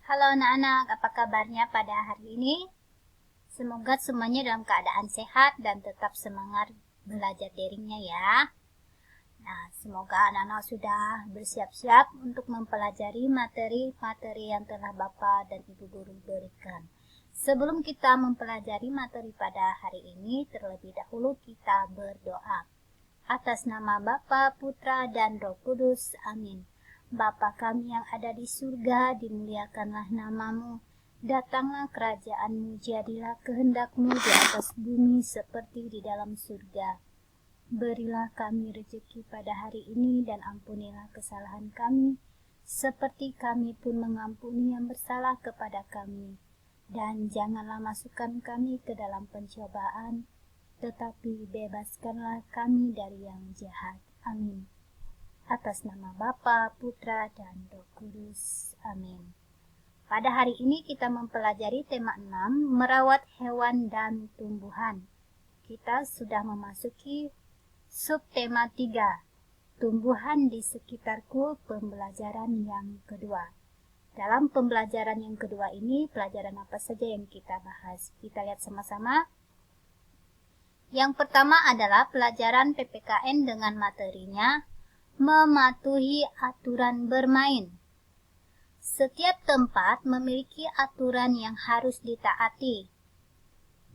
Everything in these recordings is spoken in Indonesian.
Halo anak-anak, apa kabarnya pada hari ini? Semoga semuanya dalam keadaan sehat dan tetap semangat belajar daringnya ya. Nah, semoga anak-anak sudah bersiap-siap untuk mempelajari materi-materi yang telah Bapak dan Ibu Guru berikan. Sebelum kita mempelajari materi pada hari ini, terlebih dahulu kita berdoa. Atas nama Bapa, Putra, dan Roh Kudus, amin. Bapa kami yang ada di surga, dimuliakanlah namamu. Datanglah kerajaan-mu, jadilah kehendak-mu di atas bumi seperti di dalam surga. Berilah kami rezeki pada hari ini dan ampunilah kesalahan kami, seperti kami pun mengampuni yang bersalah kepada kami. Dan janganlah masukkan kami ke dalam pencobaan, tetapi bebaskanlah kami dari yang jahat. Amin. Atas nama Bapa, Putra, dan Roh Kudus. Amin. Pada hari ini kita mempelajari tema 6, merawat hewan dan tumbuhan. Kita sudah memasuki subtema 3, tumbuhan di sekitarku, pembelajaran yang kedua. Dalam pembelajaran yang kedua ini, pelajaran apa saja yang kita bahas? Kita lihat sama-sama. Yang pertama adalah pelajaran PPKN dengan materinya, mematuhi aturan bermain. Setiap tempat memiliki aturan yang harus ditaati.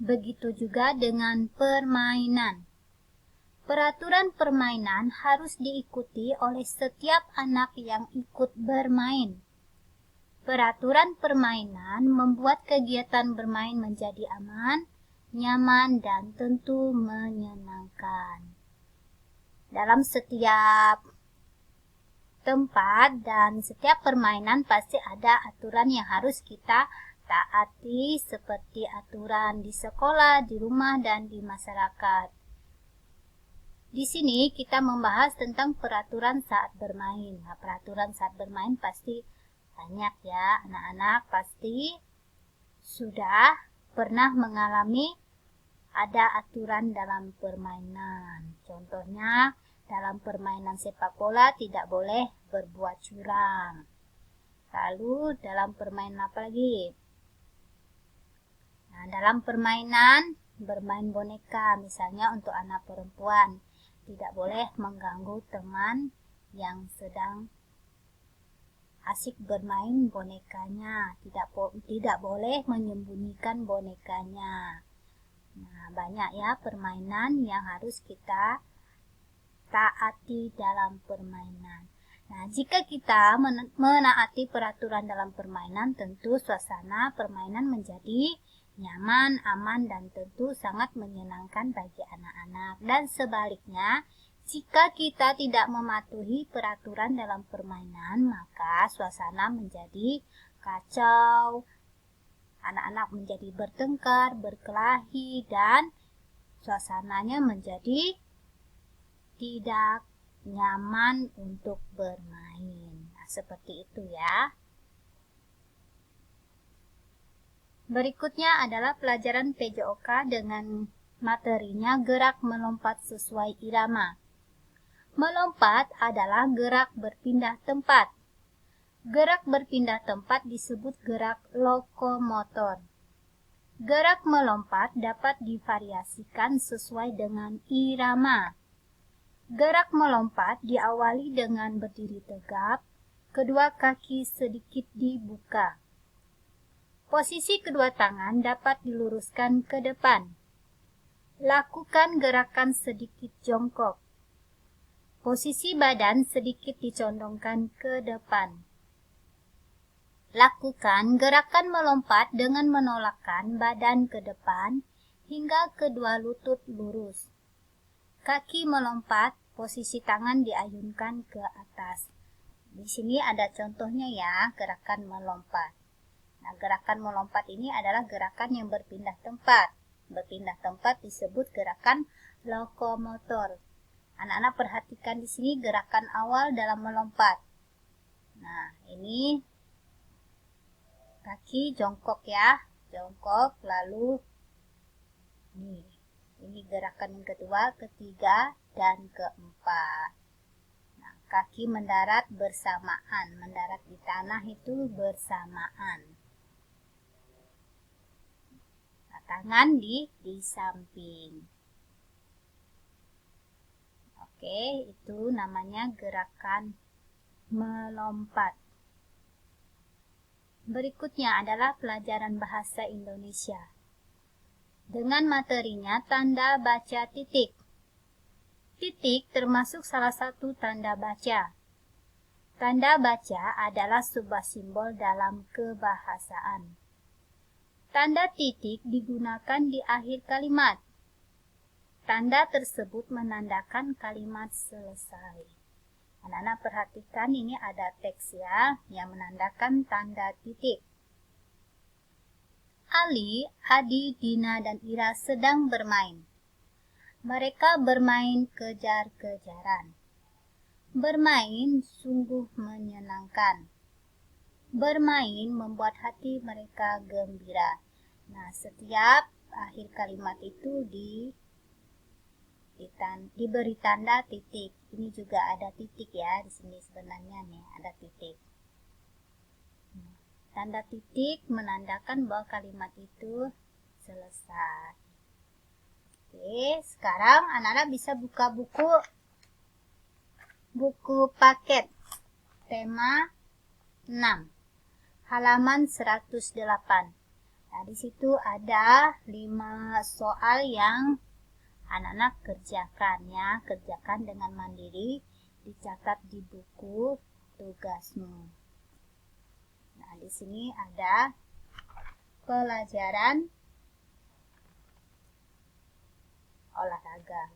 Begitu juga dengan permainan. Peraturan permainan harus diikuti oleh setiap anak yang ikut bermain. Peraturan permainan membuat kegiatan bermain menjadi aman, nyaman, dan tentu menyenangkan. Dalam setiap tempat dan setiap permainan pasti ada aturan yang harus kita taati, seperti aturan di sekolah, di rumah, dan di masyarakat. Di sini kita membahas tentang peraturan saat bermain. Nah, peraturan saat bermain pasti banyak ya, anak-anak pasti sudah pernah mengalami ada aturan dalam permainan. Contohnya, dalam permainan sepak bola tidak boleh berbuat curang. Lalu dalam permainan apa lagi? Nah, dalam permainan bermain boneka, misalnya untuk anak perempuan, tidak boleh mengganggu teman yang sedang asik bermain bonekanya, tidak boleh menyembunyikan bonekanya. Nah, banyak ya permainan yang harus kita taati dalam permainan. Nah, jika kita menaati peraturan dalam permainan, tentu suasana permainan menjadi nyaman, aman, dan tentu sangat menyenangkan bagi anak-anak. Dan sebaliknya, jika kita tidak mematuhi peraturan dalam permainan, maka suasana menjadi kacau, anak-anak menjadi bertengkar, berkelahi, dan suasananya menjadi tidak nyaman untuk bermain. Nah, seperti itu ya. Berikutnya adalah pelajaran PJOK dengan materinya gerak melompat sesuai irama. Melompat adalah gerak berpindah tempat. Gerak berpindah tempat disebut gerak lokomotor. Gerak melompat dapat divariasikan sesuai dengan irama. Gerak melompat diawali dengan berdiri tegap, kedua kaki sedikit dibuka. Posisi kedua tangan dapat diluruskan ke depan. Lakukan gerakan sedikit jongkok. Posisi badan sedikit dicondongkan ke depan. Lakukan gerakan melompat dengan menolakkan badan ke depan hingga kedua lutut lurus. Kaki melompat, posisi tangan diayunkan ke atas. Di sini ada contohnya ya, gerakan melompat. Nah, gerakan melompat ini adalah gerakan yang berpindah tempat. Berpindah tempat disebut gerakan lokomotor. Anak-anak perhatikan di sini gerakan awal dalam melompat. Nah, ini kaki jongkok ya, jongkok, lalu ini gerakan yang kedua, ketiga, dan keempat. Nah, kaki mendarat bersamaan. Mendarat di tanah itu bersamaan. Nah, tangan di samping. Oke, itu namanya gerakan melompat. Berikutnya adalah pelajaran bahasa Indonesia. Dengan materinya tanda baca titik. Titik termasuk salah satu tanda baca. Tanda baca adalah sebuah simbol dalam kebahasaan. Tanda titik digunakan di akhir kalimat. Tanda tersebut menandakan kalimat selesai. Anak-anak perhatikan, ini ada teks ya, yang menandakan tanda titik. Ali, Adi, Dina, dan Ira sedang bermain. Mereka bermain kejar-kejaran. Bermain sungguh menyenangkan. Bermain membuat hati mereka gembira. Nah, setiap akhir kalimat itu diberi tanda titik. Ini juga ada titik ya, di sini sebenarnya nih ada titik. Tanda titik menandakan bahwa kalimat itu selesai. Oke, sekarang anak-anak bisa buka buku paket tema 6 halaman 108. Nah, di situ ada 5 soal yang anak-anak kerjakan ya, kerjakan dengan mandiri, dicatat di buku tugasmu. Nah, di sini ada pelajaran olahraga.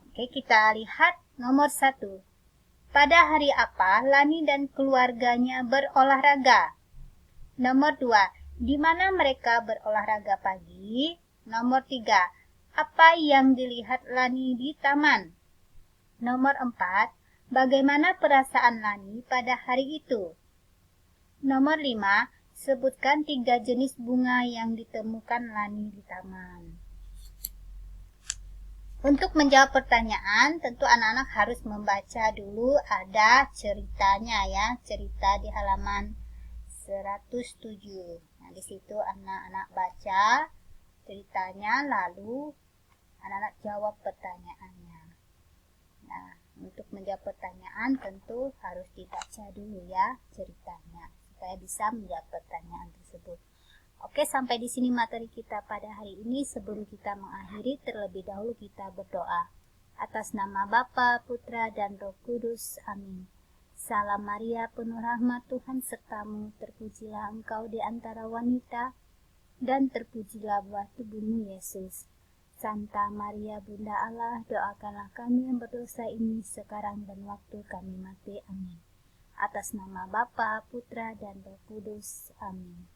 Oke, kita lihat nomor 1. Pada hari apa Lani dan keluarganya berolahraga? Nomor 2. Di mana mereka berolahraga pagi? Nomor 3. Apa yang dilihat Lani di taman? Nomor 4. Bagaimana perasaan Lani pada hari itu? Nomor 5. Sebutkan 3 jenis bunga yang ditemukan Lani di taman. Untuk menjawab pertanyaan, tentu anak-anak harus membaca dulu, ada ceritanya ya, cerita di halaman 107. Nah, di situ anak-anak baca ceritanya, lalu anak-anak jawab pertanyaannya. Nah, untuk menjawab pertanyaan tentu harus dibaca dulu ya ceritanya, supaya bisa menjawab pertanyaan tersebut. Oke, sampai di sini materi kita pada hari ini. Sebelum kita mengakhiri, terlebih dahulu kita berdoa. Atas nama Bapa, Putra, dan Roh Kudus. Amin. Salam Maria, penuh rahmat Tuhan sertamu. Terpujilah engkau di antara wanita, dan terpujilah buah tubuhmu Yesus. Santa Maria, Bunda Allah, doakanlah kami yang berdosa ini sekarang dan waktu kami mati. Amin. Atas nama Bapa, Putra, dan Roh Kudus. Amin.